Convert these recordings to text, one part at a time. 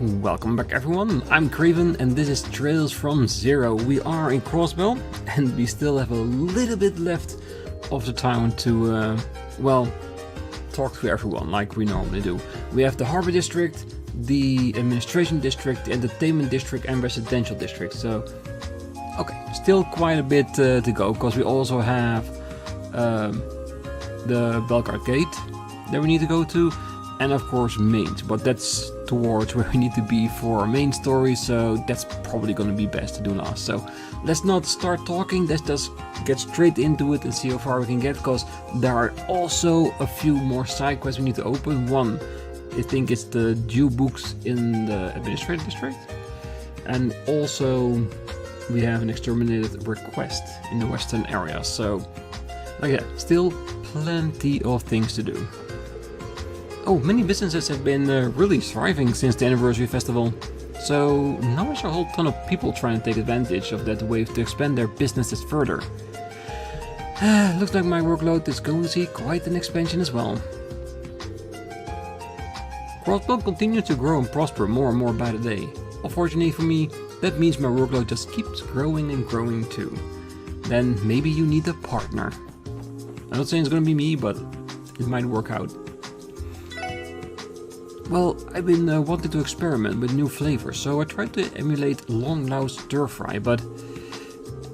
Welcome back everyone, I'm Craven and this is Trails from Zero. We are in Crossbell and we still have a little bit left of the time to, well, talk to everyone like we normally do. We have the Harbor District, the Administration District, the Entertainment District and Residential District. So, okay, still quite a bit to go because we also have the Belgard Gate that we need to go to. And of course Mainz, but that's towards where we need to be for our main story, so that's probably going to be best to do last. So let's not start talking, let's just get straight into it and see how far we can get, because there are also a few more side quests we need to open. One, I think it's the due books in the Administrative District, and also we have an exterminated request in the western area, so yeah, still plenty of things to do. Oh, many businesses have been really thriving since the anniversary festival. So now there's a whole ton of people trying to take advantage of that wave to expand their businesses further. Looks like my workload is going to see quite an expansion as well. Crossbell continues to grow and prosper more and more by the day. Unfortunately for me, that means my workload just keeps growing and growing too. Then maybe you need a partner. I'm not saying it's going to be me, but it might work out. Well, I've been wanting to experiment with new flavors, so I tried to emulate long loud stir fry, but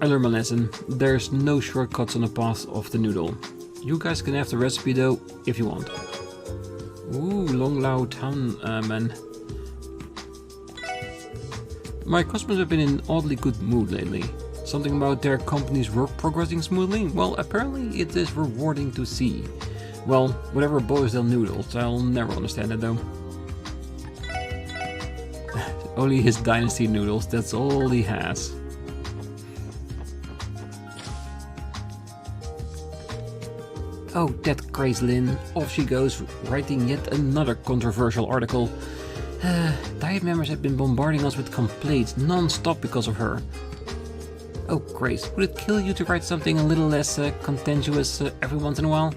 I learned my lesson. There's no shortcuts on the path of the noodle. You guys can have the recipe though, if you want. Ooh, long loud town man. My customers have been in an oddly good mood lately. Something about their company's work progressing smoothly? Well, apparently it is rewarding to see. Well, whatever boils their noodles, I'll never understand it though. Only his dynasty noodles, that's all he has. Oh, that crazy Lynn. Off she goes, writing yet another controversial article. Diet members have been bombarding us with complaints non-stop because of her. Oh, Grace, would it kill you to write something a little less contentious every once in a while?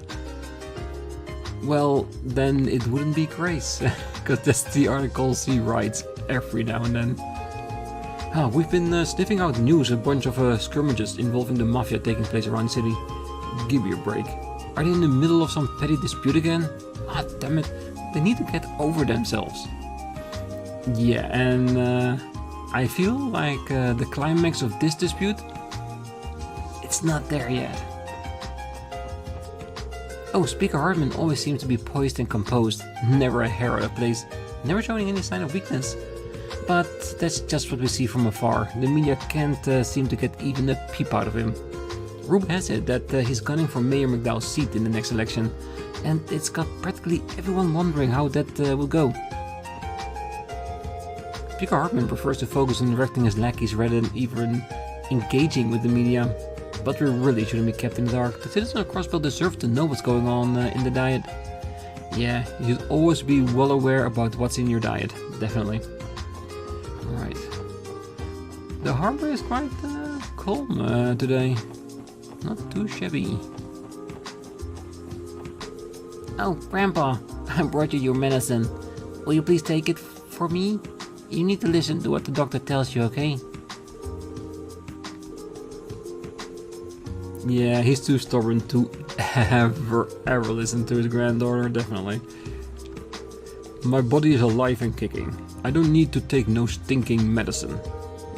Well, then it wouldn't be Grace, because that's the articles he writes every now and then. We've been sniffing out news, a bunch of skirmishes involving the mafia taking place around the city. Give me a break. Are they in the middle of some petty dispute again? Ah, damn it, they need to get over themselves. Yeah, and I feel like the climax of this dispute, it's not there yet. Oh, Speaker Hartman always seems to be poised and composed, never a hair out of place, never showing any sign of weakness. But that's just what we see from afar. The media can't seem to get even a peep out of him. Rumor has it that he's gunning for Mayor McDowell's seat in the next election, and it's got practically everyone wondering how that will go. Speaker Hartman prefers to focus on directing his lackeys rather than even engaging with the media. But we really shouldn't be kept in the dark. The citizens of Crossbell deserve to know what's going on in the diet. Yeah, you should always be well aware about what's in your diet, definitely. Alright. The harbor is quite calm today. Not too shabby. Oh, Grandpa, I brought you your medicine. Will you please take it for me? You need to listen to what the doctor tells you, okay? Yeah, he's too stubborn to ever listen to his granddaughter, definitely. My body is alive and kicking. I don't need to take no stinking medicine.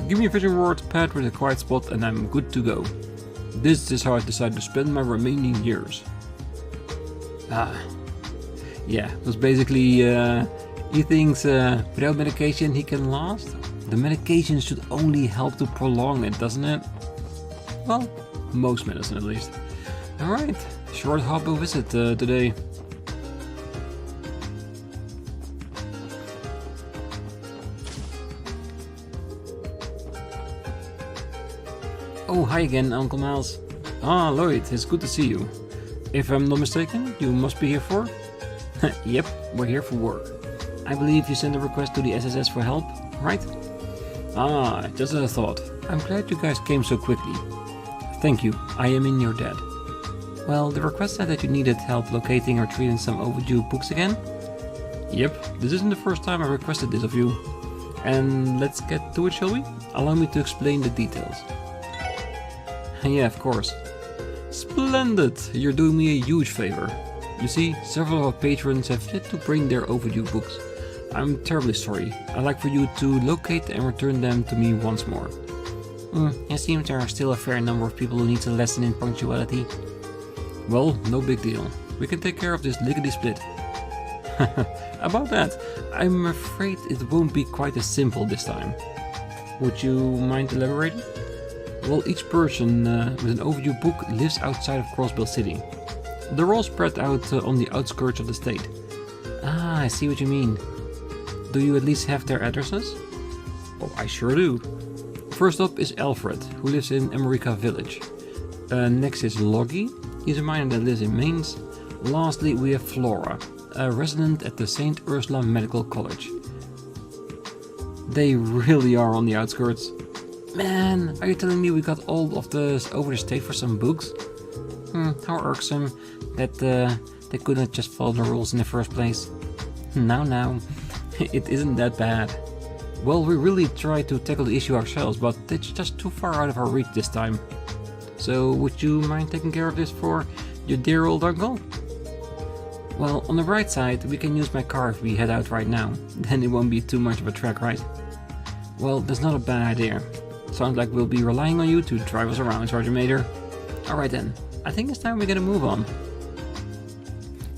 Give me a vision ward pad with a quiet spot and I'm good to go. This is how I decide to spend my remaining years. Yeah, because basically he thinks without medication he can last. The medication should only help to prolong it, doesn't it? Well, most medicine at least. Alright, short harbor visit today. Oh, hi again, Uncle Miles. Ah, Lloyd, it's good to see you. If I'm not mistaken, you must be here for? Yep, we're here for work. I believe you sent a request to the SSS for help, right? Ah, just as I thought. I'm glad you guys came so quickly. Thank you, I am in your debt. Well, the request said that you needed help locating or treating some overdue books again? Yep, this isn't the first time I requested this of you. And let's get to it, shall we? Allow me to explain the details. Yeah, of course. Splendid! You're doing me a huge favor. You see, several of our patrons have yet to bring their overdue books. I'm terribly sorry. I'd like for you to locate and return them to me once more. It seems there are still a fair number of people who need a lesson in punctuality. Well, no big deal. We can take care of this lickety-split. About that, I'm afraid it won't be quite as simple this time. Would you mind elaborating? Well, each person with an overdue book lives outside of Crossbell City. They're all spread out on the outskirts of the state. Ah, I see what you mean. Do you at least have their addresses? Oh, I sure do. First up is Alfred, who lives in America Village. Next is Loggy, he's a miner that lives in Mainz. Lastly, we have Flora, a resident at the St. Ursula Medical College. They really are on the outskirts. Man, are you telling me we got all of this over the state for some books? How irksome that they couldn't just follow the rules in the first place. Now, it isn't that bad. Well, we really tried to tackle the issue ourselves, but it's just too far out of our reach this time. So, would you mind taking care of this for your dear old uncle? Well, on the bright side, we can use my car if we head out right now. Then it won't be too much of a trek, right? Well, that's not a bad idea. Sounds like we'll be relying on you to drive us around, Sergeant Major. Alright then, I think it's time we get a move on.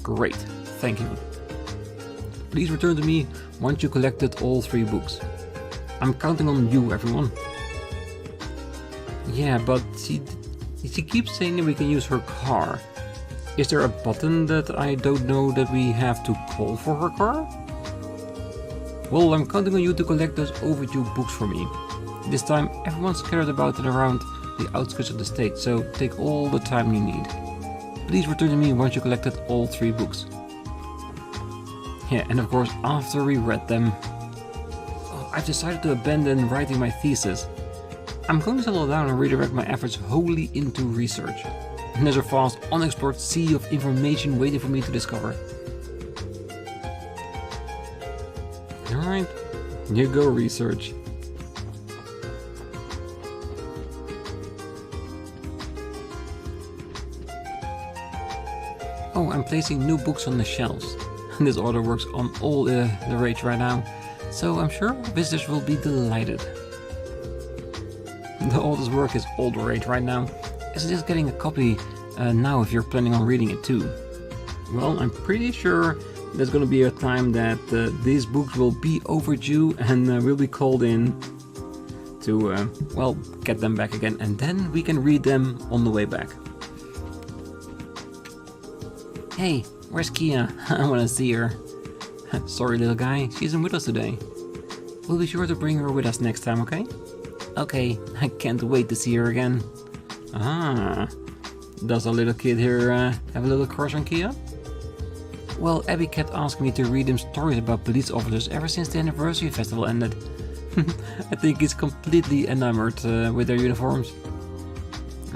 Great, thank you. Please return to me once you collected all 3 books. I'm counting on you, everyone. Yeah, but she keeps saying that we can use her car. Is there a button that I don't know that we have to call for her car? Well, I'm counting on you to collect those overdue books for me. This time, everyone's scattered about and around the outskirts of the state, so take all the time you need. Please return to me once you collected all 3 books. Yeah, and of course, after we read them. I've decided to abandon writing my thesis. I'm going to settle down and redirect my efforts wholly into research. And there's a vast, unexplored sea of information waiting for me to discover. Alright, you go research. Oh, I'm placing new books on the shelves. This order works on all the rage right now, so I'm sure visitors will be delighted. All this work is all the rage right now. Is just getting a copy now if you're planning on reading it too. Well, I'm pretty sure there's gonna be a time that these books will be overdue and will be called in to, well, get them back again, and then we can read them on the way back. Hey, where's Kia? I wanna see her. Sorry, little guy, she isn't with us today. We'll be sure to bring her with us next time, okay? Okay, I can't wait to see her again. Ah, does our little kid here have a little crush on Kia? Well, Abby kept asking me to read him stories about police officers ever since the anniversary festival ended. I think he's completely enamored with their uniforms.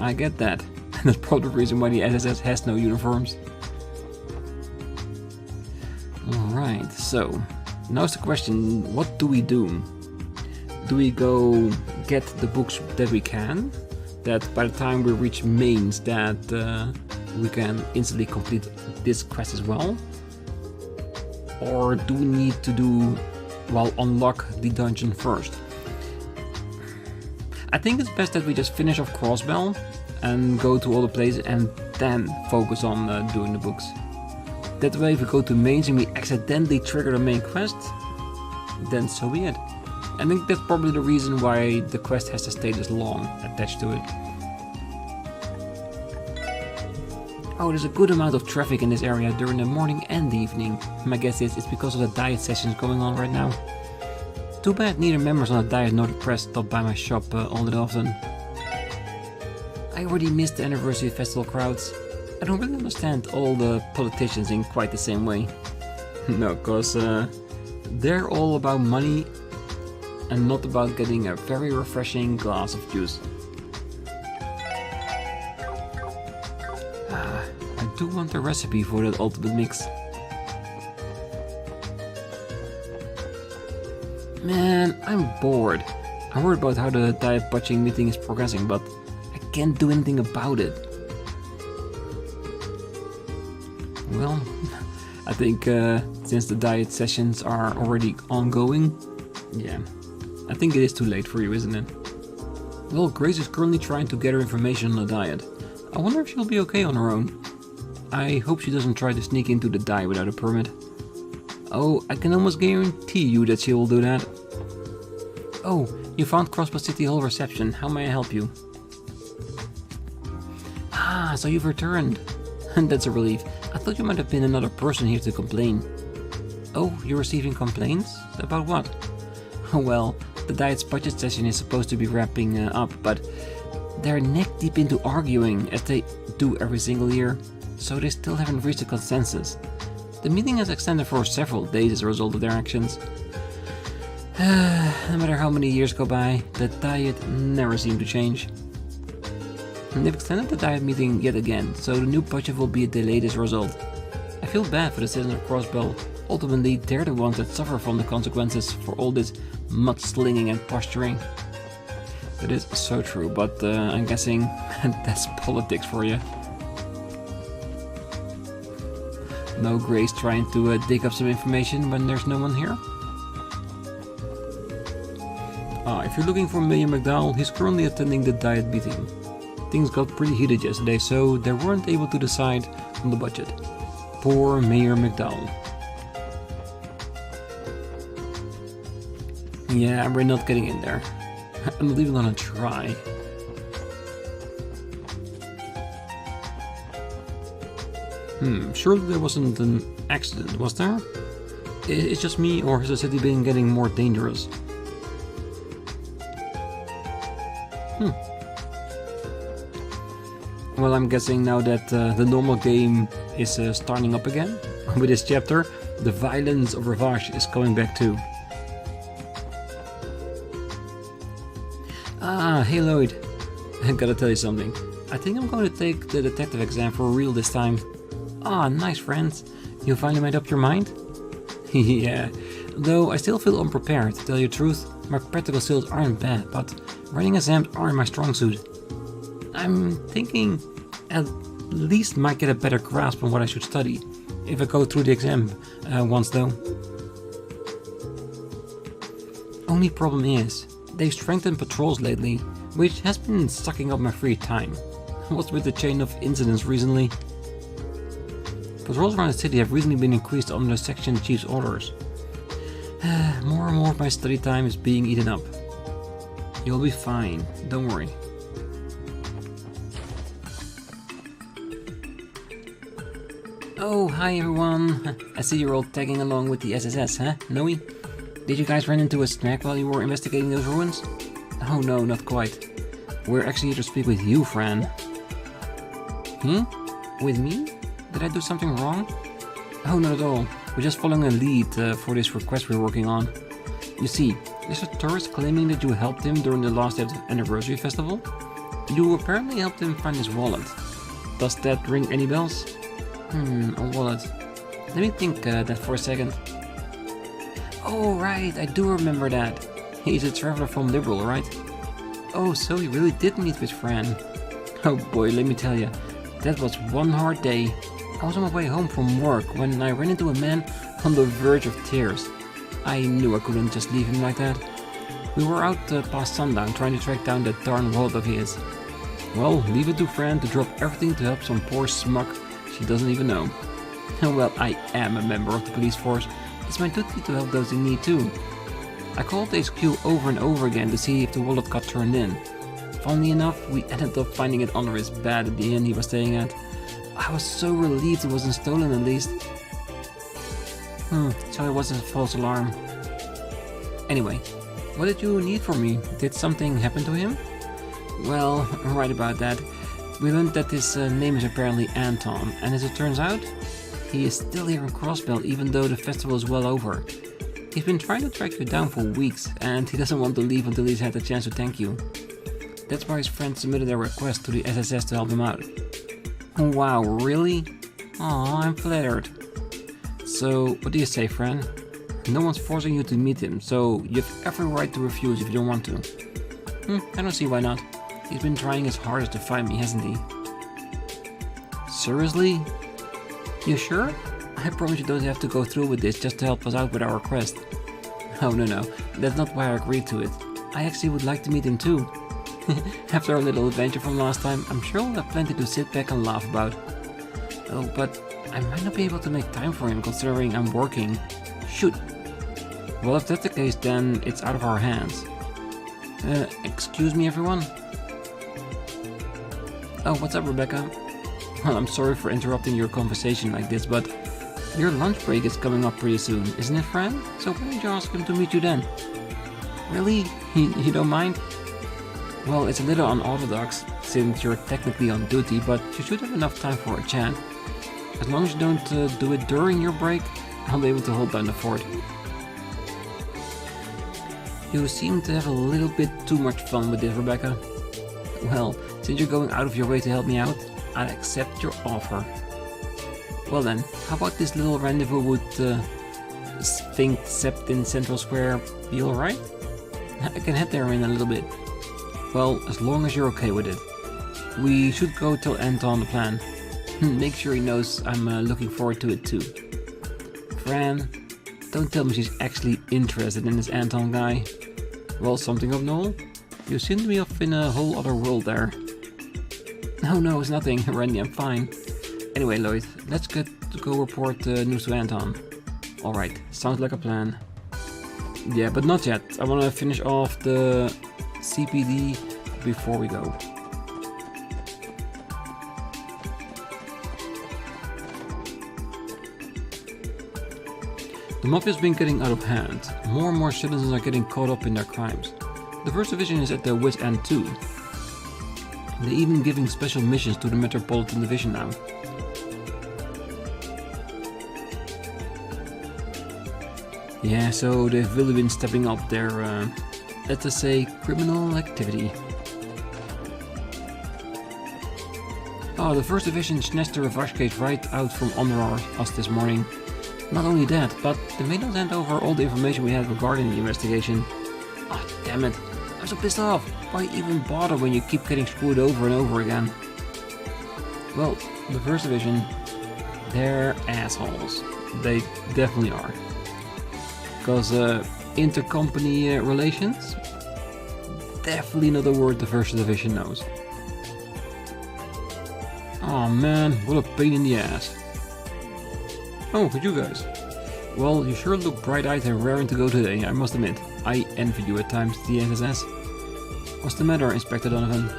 I get that. And that's probably the reason why the SSS has no uniforms. Alright, so now's the question, what do we do? Do we go get the books that we can? That by the time we reach Mainz that we can instantly complete this quest as well? Or do we need to unlock the dungeon first? I think it's best that we just finish off Crossbell and go to all the places and then focus on doing the books. That way if we go to Mainz and we accidentally trigger the main quest, then so be it. I think that's probably the reason why the quest has to stay this long attached to it. Oh, there's a good amount of traffic in this area during the morning and the evening. My guess is it's because of the diet sessions going on right now. Too bad neither members on the diet nor the press stop by my shop all that often. I already missed the anniversary festival crowds. I don't really understand all the politicians in quite the same way. No, cause they're all about money and not about getting a very refreshing glass of juice. I do want the recipe for that ultimate mix. Man, I'm bored. I'm worried about how the diet budgeting meeting is progressing, but I can't do anything about it. Well, I think since the diet sessions are already ongoing, yeah, I think it is too late for you, isn't it? Well, Grace is currently trying to gather information on the diet. I wonder if she'll be okay on her own. I hope she doesn't try to sneak into the diet without a permit. Oh, I can almost guarantee you that she will do that. Oh, you found Crossbell City Hall reception. How may I help you? Ah, so you've returned. That's a relief. I thought you might have been another person here to complain. Oh, you're receiving complaints? About what? Well, the diet's budget session is supposed to be wrapping up, but they're neck deep into arguing, as they do every single year, so they still haven't reached a consensus. The meeting has extended for several days as a result of their actions. No matter how many years go by, the diet never seems to change. And they've extended the diet meeting yet again, so the new budget will be delayed as a result. I feel bad for the citizens of Crossbell. Ultimately, they're the ones that suffer from the consequences for all this mudslinging and posturing. That is so true, but I'm guessing that's politics for you. No Grace trying to dig up some information when there's no one here? If you're looking for Mayor McDowell, he's currently attending the diet meeting. Things got pretty heated yesterday, so they weren't able to decide on the budget. Poor Mayor McDowell. Yeah, we're not getting in there. I'm not even gonna try. Surely there wasn't an accident, was there? It's just me, or has the city been getting more dangerous? Well, I'm guessing now that the normal game is starting up again. With this chapter, the violence of Ravage is coming back too. Ah, hey Lloyd. I gotta tell you something. I think I'm going to take the detective exam for real this time. Ah, nice friends. You finally made up your mind? Yeah, though I still feel unprepared, to tell you the truth. My practical skills aren't bad, but writing exams aren't my strong suit. I'm thinking at least might get a better grasp on what I should study, if I go through the exam once though. Only problem is, they've strengthened patrols lately, which has been sucking up my free time. What's with the chain of incidents recently? Patrols around the city have recently been increased under the section chief's orders. More and more of my study time is being eaten up. You'll be fine, don't worry. Oh, hi everyone. I see you're all tagging along with the SSS, huh, Noe? Did you guys run into a snack while you were investigating those ruins? Oh no, not quite. We're actually here to speak with you, Fran. With me? Did I do something wrong? Oh, not at all. We're just following a lead for this request we're working on. You see, there's a tourist claiming that you helped him during the last day of the anniversary festival. You apparently helped him find his wallet. Does that ring any bells? A wallet. Let me think that for a second. Oh right, I do remember that. He's a traveler from Liberal, right? Oh, so he really did meet with Fran. Oh boy, let me tell you, that was one hard day. I was on my way home from work when I ran into a man on the verge of tears. I knew I couldn't just leave him like that. We were out past sundown trying to track down that darn wallet of his. Well, leave it to Fran to drop everything to help some poor smuck she doesn't even know. Well, I am a member of the police force. It's my duty to help those in need too. I called HQ over and over again to see if the wallet got turned in. Funnily enough, we ended up finding it under his bed at the inn he was staying at. I was so relieved it wasn't stolen at least. So it was a false alarm. Anyway, what did you need from me? Did something happen to him? Well, right about that. We learned that his name is apparently Anton, and as it turns out, he is still here in Crossbell even though the festival is well over. He's been trying to track you down for weeks, and he doesn't want to leave until he's had the chance to thank you. That's why his friend submitted a request to the SSS to help him out. Wow, really? Aw, I'm flattered. So, what do you say, friend? No one's forcing you to meet him, so you have every right to refuse if you don't want to. I don't see why not. He's been trying his hardest to find me, hasn't he? Seriously? You sure? I promise you don't have to go through with this just to help us out with our request. Oh no, that's not why I agreed to it. I actually would like to meet him too. After our little adventure from last time, I'm sure we'll have plenty to sit back and laugh about. Oh, but I might not be able to make time for him considering I'm working. Shoot. Well, if that's the case, then it's out of our hands. Excuse me, everyone? Oh, what's up, Rebecca? Well, I'm sorry for interrupting your conversation like this, but your lunch break is coming up pretty soon, isn't it, Fran? So why don't you ask him to meet you then? Really? You don't mind? Well, it's a little unorthodox, since you're technically on duty, but you should have enough time for a chat. As long as you don't do it during your break, I'll be able to hold down the fort. You seem to have a little bit too much fun with this, Rebecca. Well, since you're going out of your way to help me out, I'll accept your offer. Well then, how about this little rendezvous with Sphinx Sept in Central Square be alright? I can head there in a little bit. Well, as long as you're okay with it. We should go tell Anton the plan. Make sure he knows I'm looking forward to it too. Fran, don't tell me she's actually interested in this Anton guy. Well, something up, Noel? You seem to be off in a whole other world there. No, it's nothing, Randy, I'm fine. Anyway, Lloyd, let's get to go report news to Anton. Alright, sounds like a plan. Yeah, but not yet. I want to finish off the CPD before we go. The Mafia's been getting out of hand. More and more citizens are getting caught up in their crimes. The First Division is at their wit's end too. They're even giving special missions to the Metropolitan Division now. Yeah, so they've really been stepping up their, let's just say, criminal activity. Oh, the First Division snatched the revenge case right out from under us this morning. Not only that, but they made us hand over all the information we had regarding the investigation. Oh, damn it. I'm so pissed off. Why even bother when you keep getting screwed over and over again? Well, the First Division, they're assholes. They definitely are. Because intercompany relations, definitely not a word the First Division knows. Oh man, what a pain in the ass. Oh, but you guys. Well, you sure look bright-eyed and raring to go today, I must admit. I envy you at times, the SSS. What's the matter, Inspector Donovan?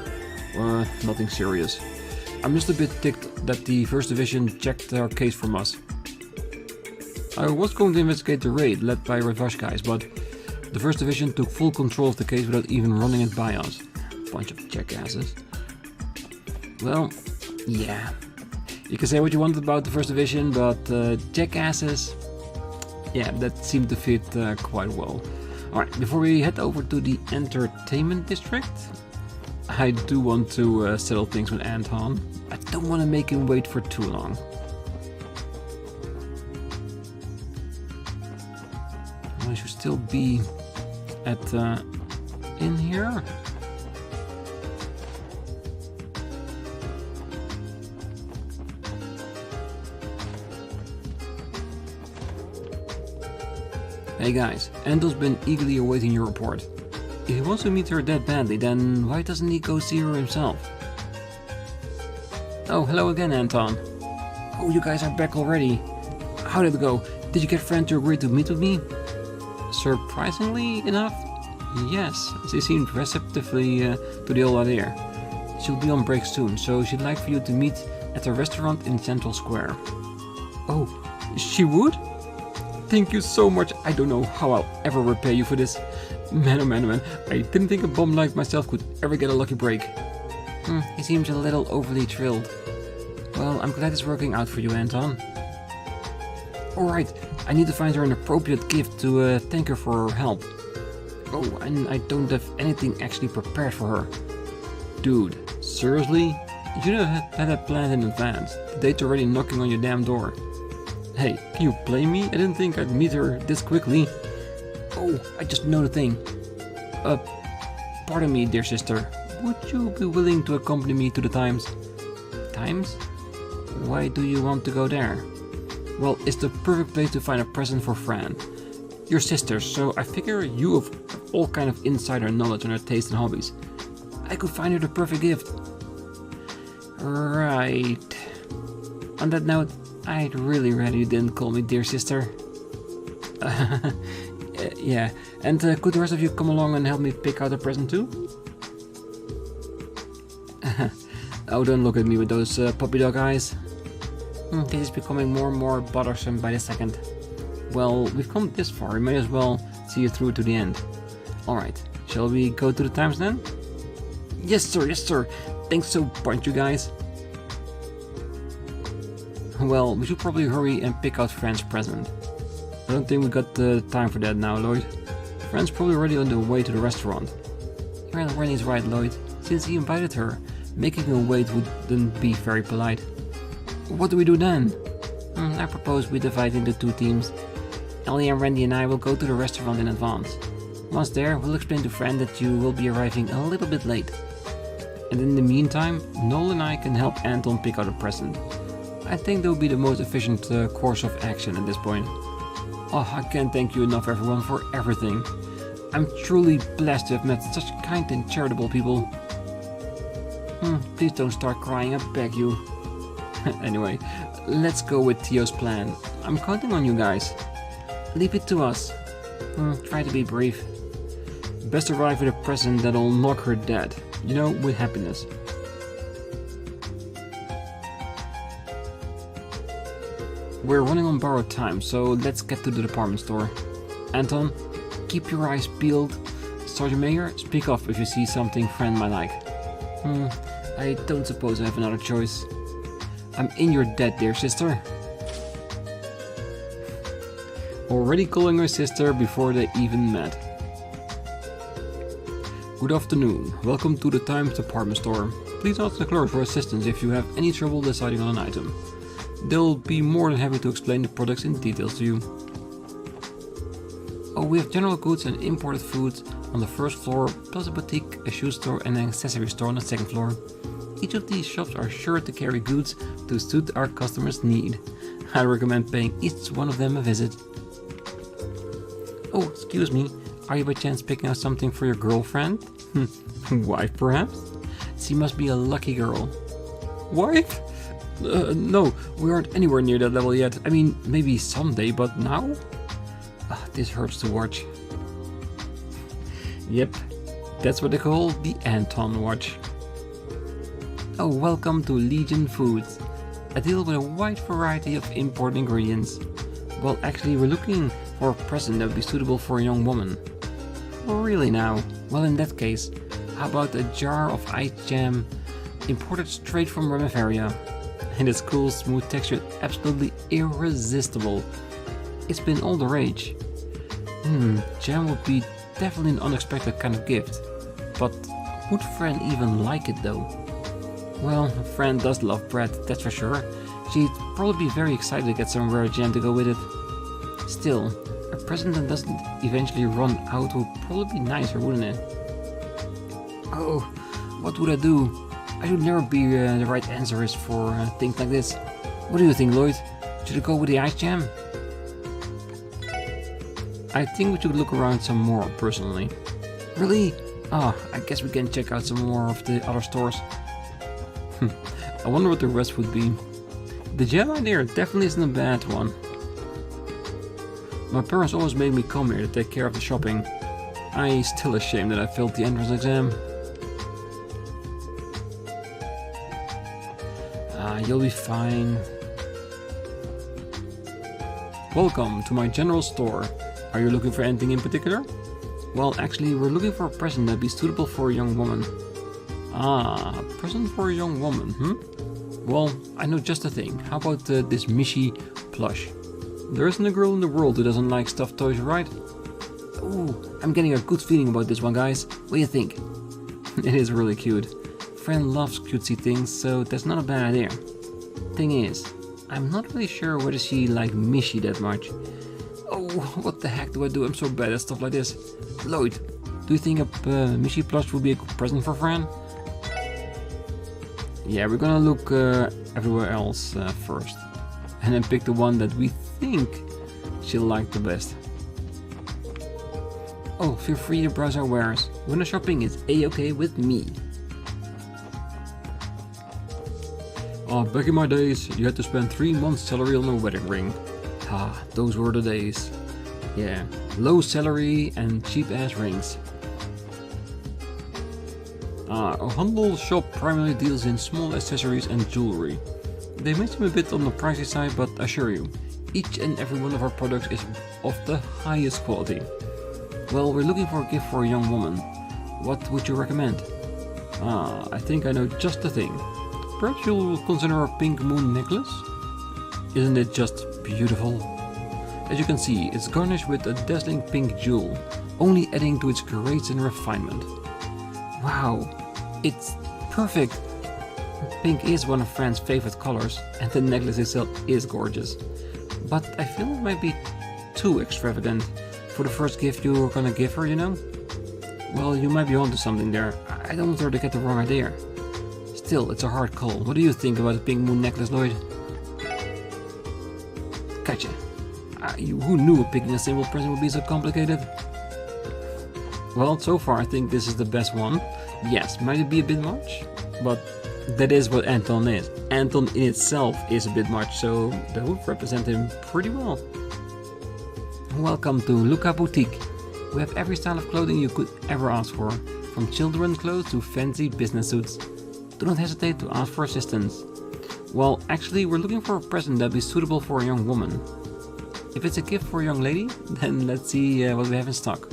Nothing serious. I'm just a bit ticked that the First Division checked our case from us. I was going to investigate the raid led by Ravash guys, but the First Division took full control of the case without even running it by us. Bunch of jackasses. Well, yeah. You can say what you want about the First Division, but jackasses, yeah, that seemed to fit quite well. Alright, before we head over to the entertainment district, I do want to settle things with Anton. I don't want to make him wait for too long. I should still be at in here. Hey guys, Anton's been eagerly awaiting your report. If he wants to meet her that badly, then why doesn't he go see her himself? Oh, hello again, Anton. Oh, you guys are back already. How did it go? Did you get Fran to agree to meet with me? Surprisingly enough, yes. She seemed receptively to the whole idea. She'll be on break soon, so she'd like for you to meet at a restaurant in Central Square. Oh, she would? Thank you so much. I don't know how I'll ever repay you for this. Man, oh man, oh man. I didn't think a bum like myself could ever get a lucky break. He seems a little overly thrilled. Well, I'm glad it's working out for you, Anton. Alright, I need to find her an appropriate gift to thank her for her help. Oh, and I don't have anything actually prepared for her. Dude, seriously? You should have had that planned in advance. The date's already knocking on your damn door. Hey, can you blame me? I didn't think I'd meet her this quickly. Oh, I just know the thing. Pardon me, dear sister. Would you be willing to accompany me to the Times? Times? Why do you want to go there? Well, it's the perfect place to find a present for Fran. Your sister, so I figure you have all kind of insider knowledge on her tastes and hobbies. I could find her the perfect gift. Right. On that note, I'd really rather you didn't call me dear sister. Yeah, and could the rest of you come along and help me pick out a present too? Oh, don't look at me with those puppy dog eyes. This is becoming more and more bothersome by the second. Well, we've come this far, we may as well see you through to the end. Alright, shall we go to the Times then? Yes sir, yes sir. Thanks so much, you guys. Well, we should probably hurry and pick out Fran's present. I don't think we got the time for that now, Lloyd. Fran's probably already on the way to the restaurant. Well, Rennie's right, Lloyd. Since he invited her, making her wait wouldn't be very polite. What do we do then? I propose we divide into two teams. Ellie and Randy and I will go to the restaurant in advance. Once there, we'll explain to Fran that you will be arriving a little bit late. And in the meantime, Noel and I can help Anton pick out a present. I think that would be the most efficient course of action at this point. Oh, I can't thank you enough, everyone, for everything. I'm truly blessed to have met such kind and charitable people. Please don't start crying, I beg you. Anyway, let's go with Theo's plan. I'm counting on you guys. Leave it to us. Try to be brief. Best arrive with a present that'll knock her dead. You know, with happiness. We're running on borrowed time, so let's get to the department store. Anton, keep your eyes peeled. Sergeant Mayor, speak up if you see something Fran might like. I don't suppose I have another choice. I'm in your debt, dear sister. Already calling her sister before they even met. Good afternoon. Welcome to the Times department store. Please ask the clerk for assistance if you have any trouble deciding on an item. They'll be more than happy to explain the products in details to you. Oh, we have general goods and imported foods on the first floor, plus a boutique, a shoe store and an accessory store on the second floor. Each of these shops are sure to carry goods to suit our customers' need. I recommend paying each one of them a visit. Oh, excuse me, are you by chance picking out something for your girlfriend? Wife, perhaps? She must be a lucky girl. Wife? No, we aren't anywhere near that level yet. I mean, maybe someday, but now? This hurts to watch. Yep, that's what they call the Anton watch. Oh, welcome to Legion Foods. I deal with a wide variety of imported ingredients. Well, actually, we're looking for a present that would be suitable for a young woman. Really now? Well, in that case, how about a jar of ice jam imported straight from Remiferia? And its cool, smooth texture, absolutely irresistible. It's been all the rage. Jam would be definitely an unexpected kind of gift. But would Fran even like it though? Well, Fran does love bread, that's for sure. She'd probably be very excited to get some rare jam to go with it. Still, a present that doesn't eventually run out would probably be nicer, wouldn't it? Oh, what would I do? I should never be the right answer is for things like this. What do you think, Lloyd? Should I go with the ice jam? I think we should look around some more, personally. Really? I guess we can check out some more of the other stores. I wonder what the rest would be. The jam idea definitely isn't a bad one. My parents always made me come here to take care of the shopping. I'm still ashamed that I failed the entrance exam. You'll be fine. Welcome to my general store. Are you looking for anything in particular? Well, actually, we're looking for a present that'd be suitable for a young woman. A present for a young woman, Well, I know just the thing. How about this Mishi plush? There isn't a girl in the world who doesn't like stuffed toys, right? Ooh, I'm getting a good feeling about this one, guys. What do you think? It is really cute. Fran loves cutesy things, so that's not a bad idea. Thing is, I'm not really sure whether she liked Mishi that much. Oh, what the heck do I do? I'm so bad at stuff like this. Lloyd, do you think a Mishi plush would be a good present for Fran? Yeah, we're gonna look everywhere else first. And then pick the one that we think she'll like the best. Oh, feel free to browse our wares. Window shopping is a-okay with me. Oh, back in my days, you had to spend 3 months' salary on a wedding ring. Ah, those were the days. Yeah, low salary and cheap-ass rings. A humble shop primarily deals in small accessories and jewelry. They may seem a bit on the pricey side, but I assure you, each and every one of our products is of the highest quality. Well, we're looking for a gift for a young woman. What would you recommend? I think I know just the thing. Perhaps you'll consider a pink moon necklace? Isn't it just beautiful? As you can see, it's garnished with a dazzling pink jewel, only adding to its grace and refinement. Wow, it's perfect! Pink is one of Fran's favorite colors, and the necklace itself is gorgeous. But I feel it might be too extravagant for the first gift you're gonna give her, you know? Well, you might be onto something there. I don't want her to get the wrong idea. Still, it's a hard call. What do you think about the pink moon necklace, Lloyd? Gotcha. Who knew picking a simple present would be so complicated? Well, so far I think this is the best one. Yes, might it be a bit much? But that is what Anton is. Anton in itself is a bit much, so that would represent him pretty well. Welcome to Luca Boutique. We have every style of clothing you could ever ask for, from children's clothes to fancy business suits. Do not hesitate to ask for assistance. Well, actually, we're looking for a present that be suitable for a young woman. If it's a gift for a young lady, then let's see what we have in stock.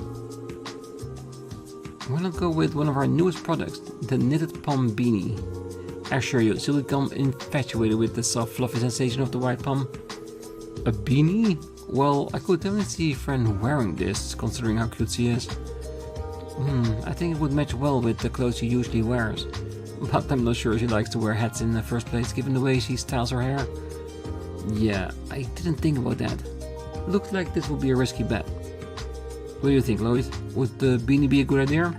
Why not go with one of our newest products, the knitted pom beanie. I assure you, she'll become infatuated with the soft fluffy sensation of the white pom. A beanie? Well, I could definitely see a friend wearing this, considering how cute she is. I think it would match well with the clothes she usually wears. But I'm not sure she likes to wear hats in the first place, given the way she styles her hair. Yeah, I didn't think about that. Looks like this will be a risky bet. What do you think, Lloyd? Would the beanie be a good idea?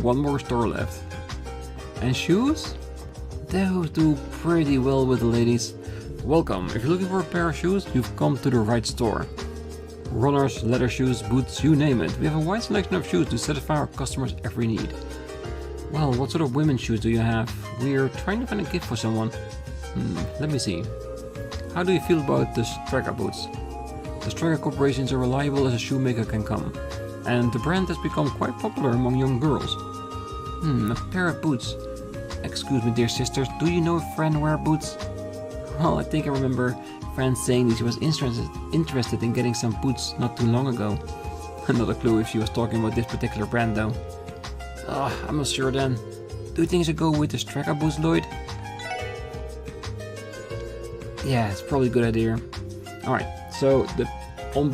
One more store left. And shoes? Those do pretty well with the ladies. Welcome, if you're looking for a pair of shoes, you've come to the right store. Runners, leather shoes, boots, you name it. We have a wide selection of shoes to satisfy our customers' every need. Well, what sort of women's shoes do you have? We're trying to find a gift for someone. Let me see. How do you feel about the Striker boots? The Striker Corporation is as reliable as a shoemaker can come, and the brand has become quite popular among young girls. A pair of boots. Excuse me, dear sisters, do you know if Fran wear boots? Well, I think I remember Fran saying that she was interested in getting some boots not too long ago. Not a clue if she was talking about this particular brand though. I'm not sure then. Do you think I should go with the Striker boots, Lloyd? Yeah, it's probably a good idea. Alright, so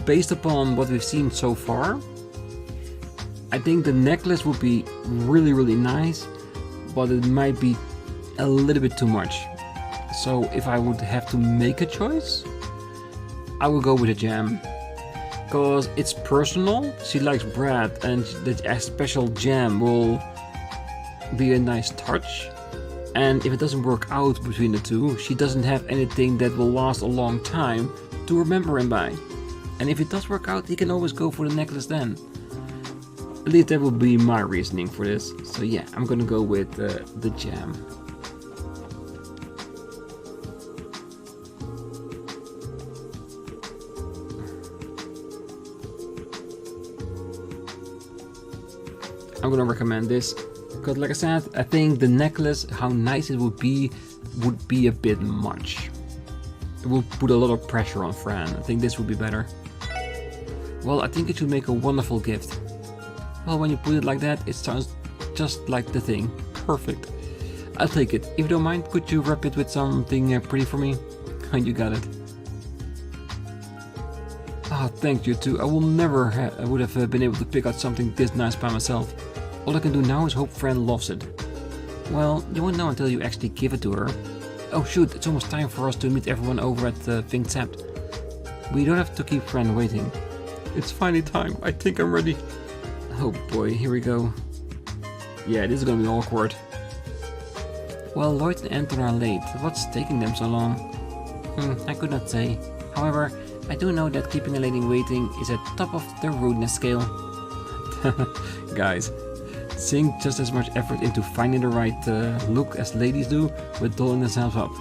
based upon what we've seen so far, I think the necklace would be really, really nice, but it might be a little bit too much. So if I would have to make a choice, I would go with a jam. Because it's personal, she likes bread, and the special jam will be a nice touch. And if it doesn't work out between the two, she doesn't have anything that will last a long time to remember him by. And if it does work out, he can always go for the necklace then. At least that would be my reasoning for this. So yeah, I'm gonna go with the jam. I'm gonna recommend this. Because like I said, I think the necklace, how nice it would be a bit much. It would put a lot of pressure on Fran. I think this would be better. Well, I think it should make a wonderful gift. Well, when you put it like that, it sounds just like the thing. Perfect. I'll take it. If you don't mind, could you wrap it with something pretty for me? You got it. Thank you too. I will never would have been able to pick out something this nice by myself. All I can do now is hope Fran loves it. Well, you won't know until you actually give it to her. Oh shoot, it's almost time for us to meet everyone over at Vincept. We don't have to keep Fran waiting. It's finally time. I think I'm ready. Oh boy, here we go. Yeah, this is gonna be awkward. Well, Lloyd and Anton are late. What's taking them so long? I could not say. However, I do know that keeping a lady waiting is at top of the rudeness scale. Guys, sink just as much effort into finding the right look as ladies do with dolling themselves up.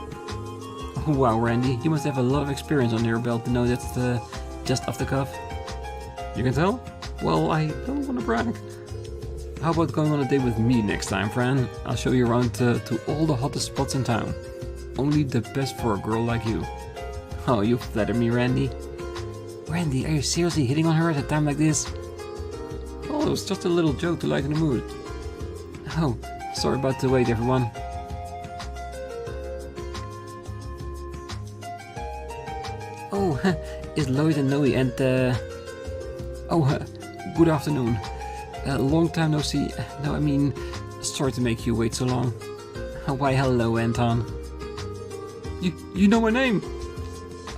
Oh, wow, Randy, you must have a lot of experience under your belt to know that's just off the cuff. You can tell? Well, I don't want to brag. How about going on a date with me next time, Fran? I'll show you around to all the hottest spots in town. Only the best for a girl like you. Oh, you flatter me, Randy. Randy, are you seriously hitting on her at a time like this? Oh, it was just a little joke to lighten the mood. Oh, sorry about the wait, everyone. Oh, it's Lloyd and Noe and good afternoon. Long time no see. No, I mean, sorry to make you wait so long. Why, hello, Anton. You know my name?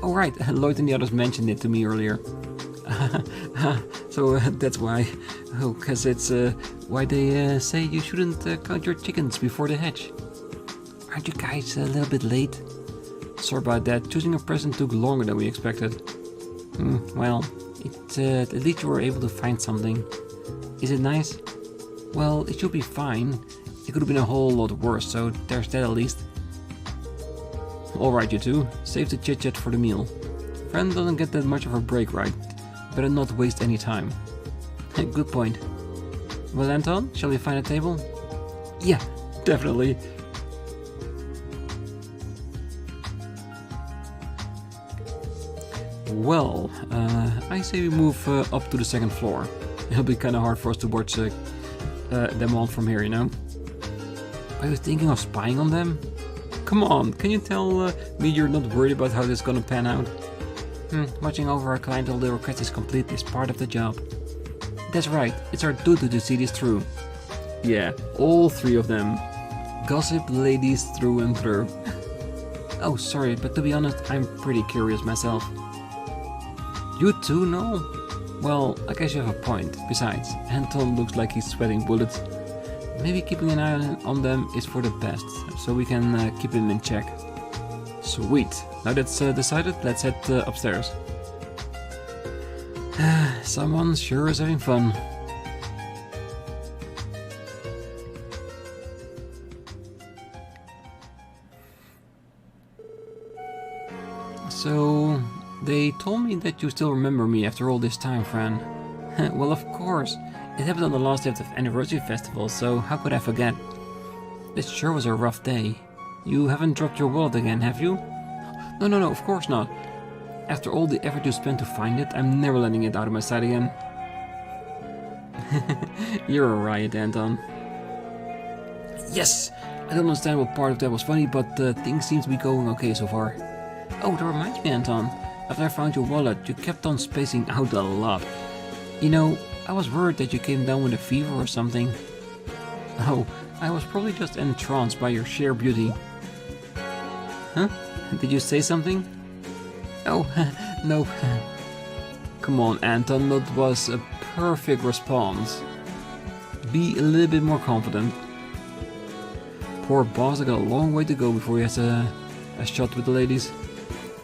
Oh, right, Lloyd and the others mentioned it to me earlier. So that's why. Oh, because it's why they say you shouldn't count your chickens before they hatch. Aren't you guys a little bit late? Sorry about that. Choosing a present took longer than we expected. Well, at least you were able to find something. Is it nice? Well, it should be fine. It could have been a whole lot worse, so there's that at least. Alright, you two. Save the chit-chat for the meal. Fran doesn't get that much of a break, right? Better not waste any time. Good point. Well, Anton, shall we find a table? Yeah, definitely. Well, I say we move up to the second floor. It'll be kinda hard for us to watch them all from here, you know? Are you thinking of spying on them? Come on, can you tell me you're not worried about how this is gonna pan out? Watching over our client till the request is complete is part of the job. That's right, it's our duty to see this through. Yeah, all three of them. Gossip ladies through and through. Oh, sorry, but to be honest, I'm pretty curious myself. You too, Noel? Well, I guess you have a point. Besides, Anton looks like he's sweating bullets. Maybe keeping an eye on them is for the best, so we can keep him in check. Sweet. Now that's decided, let's head upstairs. Someone sure is having fun. So, they told me that you still remember me after all this time, Fran. Well, of course. It happened on the last day of the anniversary festival, so how could I forget? This sure was a rough day. You haven't dropped your wallet again, have you? No, of course not. After all the effort you spent to find it, I'm never letting it out of my sight again. You're a riot, Anton. Yes! I don't understand what part of that was funny, but things seem to be going okay so far. Oh, that reminds me, Anton. After I found your wallet, you kept on spacing out a lot. You know, I was worried that you came down with a fever or something. Oh, I was probably just entranced by your sheer beauty. Huh? Did you say something? Oh, no. Come on, Anton, that was a perfect response. Be a little bit more confident. Poor boss, I got a long way to go before he has a shot with the ladies.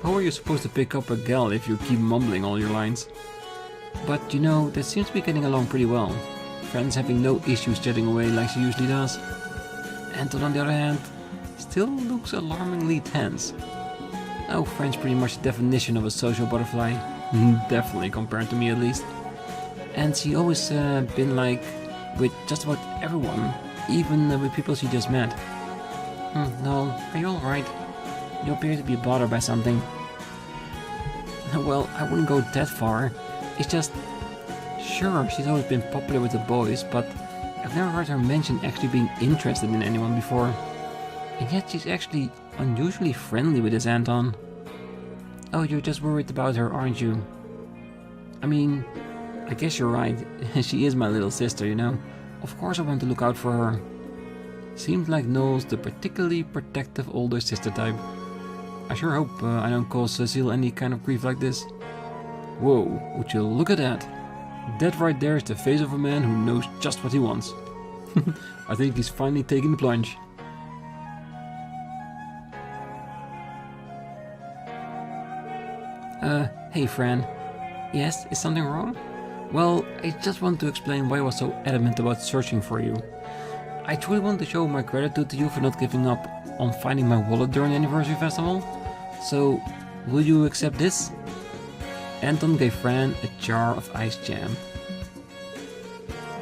How are you supposed to pick up a gal if you keep mumbling all your lines? But you know, that seems to be getting along pretty well. Fran's having no issues chatting away like she usually does. Anton, on the other hand, still looks alarmingly tense. Oh, Fran's pretty much the definition of a social butterfly. Definitely, compared to me at least. And she always been like with just about everyone, even with people she just met. Noel, are you alright? You appear to be bothered by something. Well, I wouldn't go that far. It's just, sure, she's always been popular with the boys, but I've never heard her mention actually being interested in anyone before. And yet she's actually unusually friendly with this Anton. Oh, you're just worried about her, aren't you? I mean, I guess you're right. She is my little sister, you know. Of course I want to look out for her. Seems like Noel's the particularly protective older sister type. I sure hope I don't cause Cecile any kind of grief like this. Whoa, would you look at that? That right there is the face of a man who knows just what he wants. I think he's finally taking the plunge. Hey Fran. Yes, is something wrong? Well, I just want to explain why I was so adamant about searching for you. I truly want to show my gratitude to you for not giving up on finding my wallet during the anniversary festival. So, will you accept this? Anton gave Fran a jar of ice jam.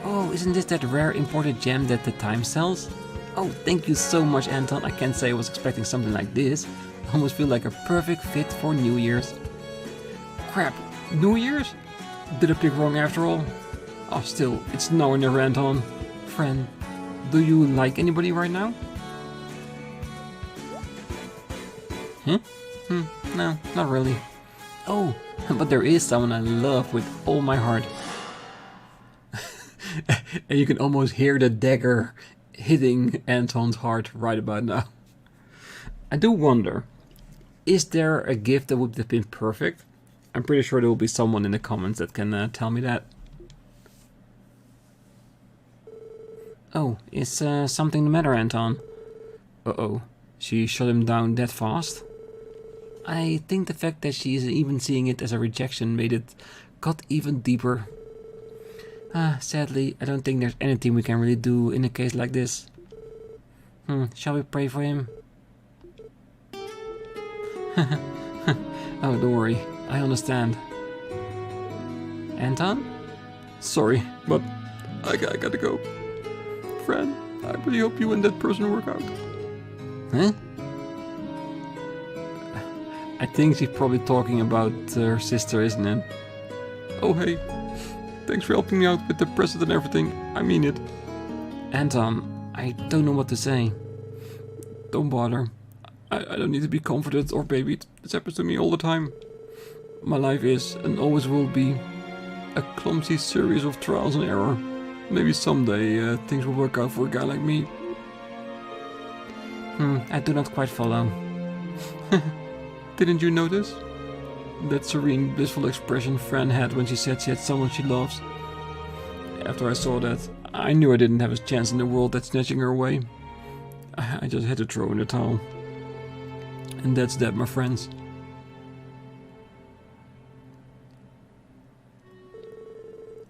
Oh, isn't this that rare imported jam that the Times sells? Oh, thank you so much, Anton. I can't say I was expecting something like this. I almost feel like a perfect fit for New Year's. Crap, New Year's? Did I pick wrong after all? Oh, still, it's now or never, Anton. Fran, do you like anybody right now? Huh? No, not really. Oh, but there is someone I love with all my heart. And you can almost hear the dagger hitting Anton's heart right about now. I do wonder, is there a gift that would have been perfect? I'm pretty sure there will be someone in the comments that can tell me that. Oh, is something the matter, Anton? Uh-oh, she shut him down that fast? I think the fact that she isn't even seeing it as a rejection made it cut even deeper. Sadly, I don't think there's anything we can really do in a case like this. Shall we pray for him? Oh, don't worry, I understand. Anton? Sorry, but I gotta go. Fran, I really hope you and that person work out. Huh? I think she's probably talking about her sister, isn't it? Oh hey, thanks for helping me out with the present and everything. I mean it. Anton, I don't know what to say. Don't bother. I don't need to be comforted or babied. This happens to me all the time. My life is, and always will be, a clumsy series of trials and error. Maybe someday things will work out for a guy like me. I do not quite follow. Didn't you notice? That serene, blissful expression Fran had when she said she had someone she loves. After I saw that, I knew I didn't have a chance in the world at snatching her away. I just had to throw in the towel. And that's that, my friends.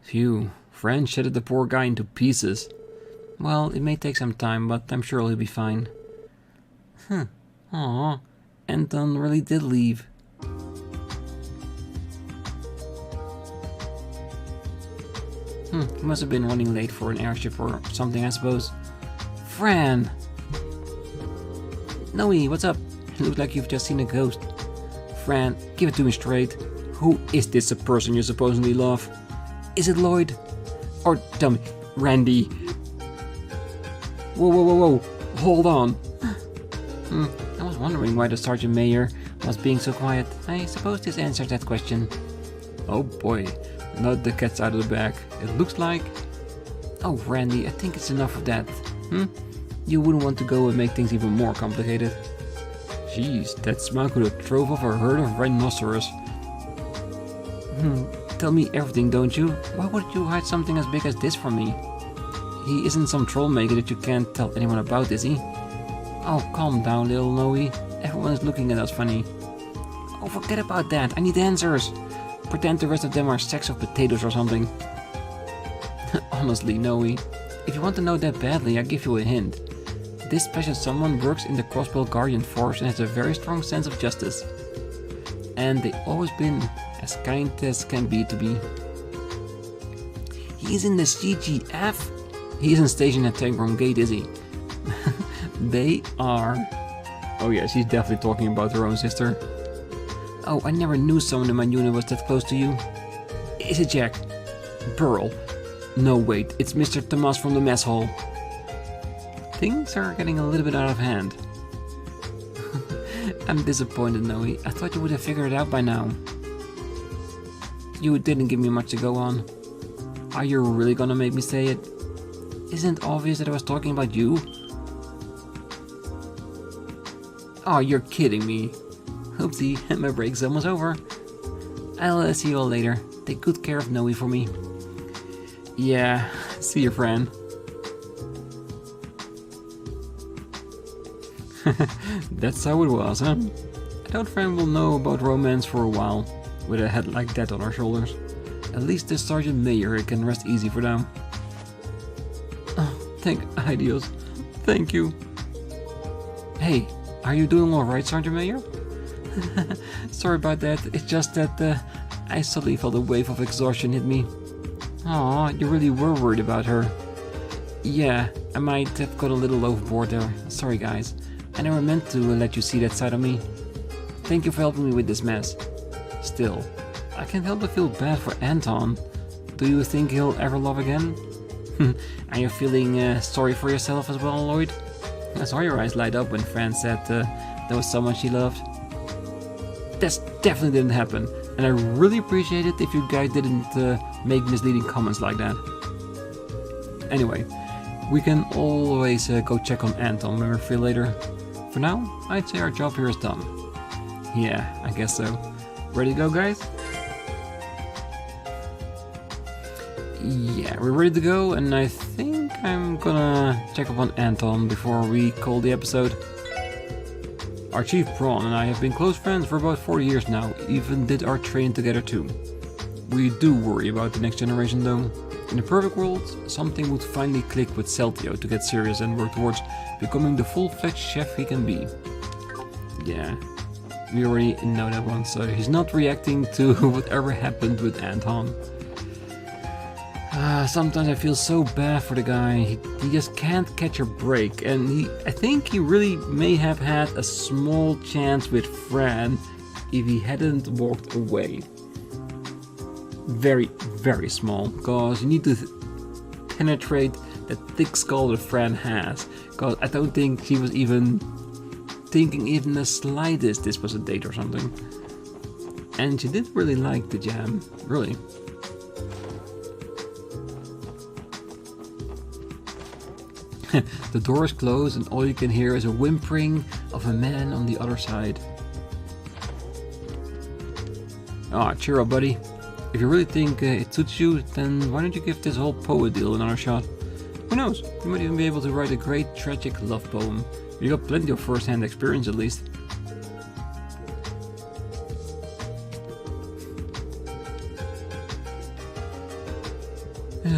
Phew, Fran shattered the poor guy into pieces. Well, it may take some time, but I'm sure he'll be fine. Aww, Anton really did leave. He must have been running late for an airship or something, I suppose. Fran! Noe, what's up? It looks like you've just seen a ghost. Fran, give it to me straight. Who is this person you supposedly love? Is it Lloyd? Or tell me, Randy? Whoa, hold on. I was wondering why the Sergeant Major was being so quiet. I suppose this answers that question. Oh boy, not the cat's out of the bag. It looks like... Oh Randy, I think it's enough of that. You wouldn't want to go and make things even more complicated. Jeez, that smile could have drove off a herd of rhinoceros. Tell me everything, don't you? Why would you hide something as big as this from me? He isn't some troll maker that you can't tell anyone about, is he? Oh, calm down, little Noe. Everyone is looking at us funny. Oh, forget about that. I need answers. Pretend the rest of them are sacks of potatoes or something. Honestly, Noe, if you want to know that badly, I'll give you a hint. This special someone works in the Crossbell Guardian Force and has a very strong sense of justice. And they've always been as kind as can be to be. He's in the CGF? He isn't stationed at Tangram Gate, is he? They are... Oh yeah, she's definitely talking about her own sister. Oh, I never knew someone in my unit was that close to you. Is it Jack? Pearl? No, wait, it's Mr. Tomas from the mess hall. Things are getting a little bit out of hand. I'm disappointed, Noe. I thought you would have figured it out by now. You didn't give me much to go on. Are you really gonna make me say it? Isn't it obvious that I was talking about you? Oh, you're kidding me. Oopsie, my break's almost over. I'll see you all later. Take good care of Noe for me. Yeah, see you, friend. That's how it was, huh? I doubt friend will know about romance for a while, with a head like that on our shoulders. At least the Sergeant Major can rest easy for now. Oh, thank Dios. Thank you. Hey, are you doing alright, Sergeant Major? Sorry about that, it's just that I suddenly felt a wave of exhaustion hit me. Aw, you really were worried about her. Yeah, I might have got a little overboard there. Sorry guys, I never meant to let you see that side of me. Thank you for helping me with this mess. Still, I can't help but feel bad for Anton. Do you think he'll ever love again? Are you feeling sorry for yourself as well, Lloyd? I saw your eyes light up when Fran said there was someone she loved. That definitely didn't happen, and I really appreciate it if you guys didn't make misleading comments like that. Anyway, we can always go check on Anton when we're free later. For now, I'd say our job here is done. Yeah, I guess so. Ready to go, guys? Yeah, we're ready to go, and I think I'm gonna check up on Anton before we call the episode. Our Chief Braun and I have been close friends for about 4 years now, even did our training together too. We do worry about the next generation though. In a perfect world, something would finally click with Celtio to get serious and work towards becoming the full-fledged chef he can be. Yeah, we already know that one, so he's not reacting to whatever happened with Anton. Sometimes I feel so bad for the guy. He just can't catch a break, and I think he really may have had a small chance with Fran if he hadn't walked away. Very, very small, because you need to penetrate that thick skull that Fran has, because I don't think she was even thinking even the slightest this was a date or something. And she did really like the jam, really. The door is closed and all you can hear is a whimpering of a man on the other side. Ah, cheer up, buddy. If you really think it suits you, then why don't you give this whole poet deal another shot? Who knows, you might even be able to write a great tragic love poem. You got plenty of first-hand experience at least.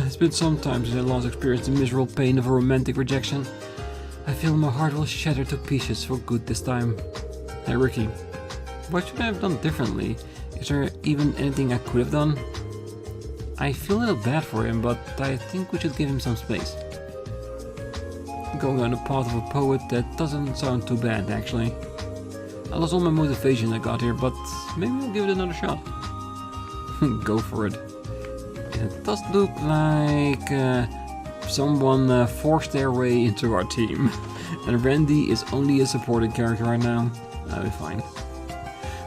It's been some time since I last experienced the miserable pain of a romantic rejection. I feel my heart will shatter to pieces for good this time. Hey Ricky, what should I have done differently? Is there even anything I could have done? I feel a little bad for him, but I think we should give him some space. Going down the path of a poet, that doesn't sound too bad actually. I lost all my motivation I got here, but maybe I'll give it another shot. Go for it. It does look like someone forced their way into our team. And Randy is only a supporting character right now. That'll be fine.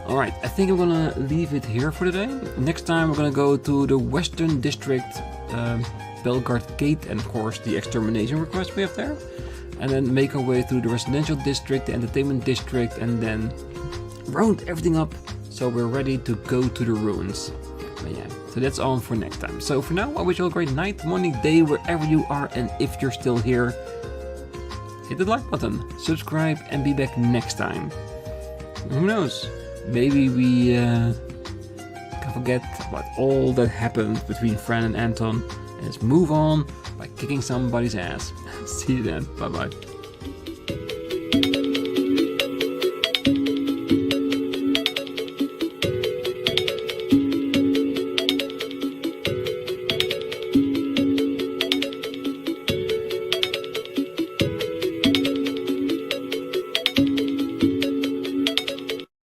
Alright, I think I'm gonna leave it here for today. Next time we're gonna go to the Western District, Belgard Gate, and of course the extermination request we have there. And then make our way through the Residential District, the Entertainment District, and then round everything up so we're ready to go to the ruins. But yeah, so that's all for next time. So for now, I wish you all a great night, morning, day, wherever you are, and if you're still here, hit the like button, subscribe, and be back next time. Who knows? Maybe we can forget about all that happened between Fran and Anton and just move on by kicking somebody's ass. See you then. Bye bye.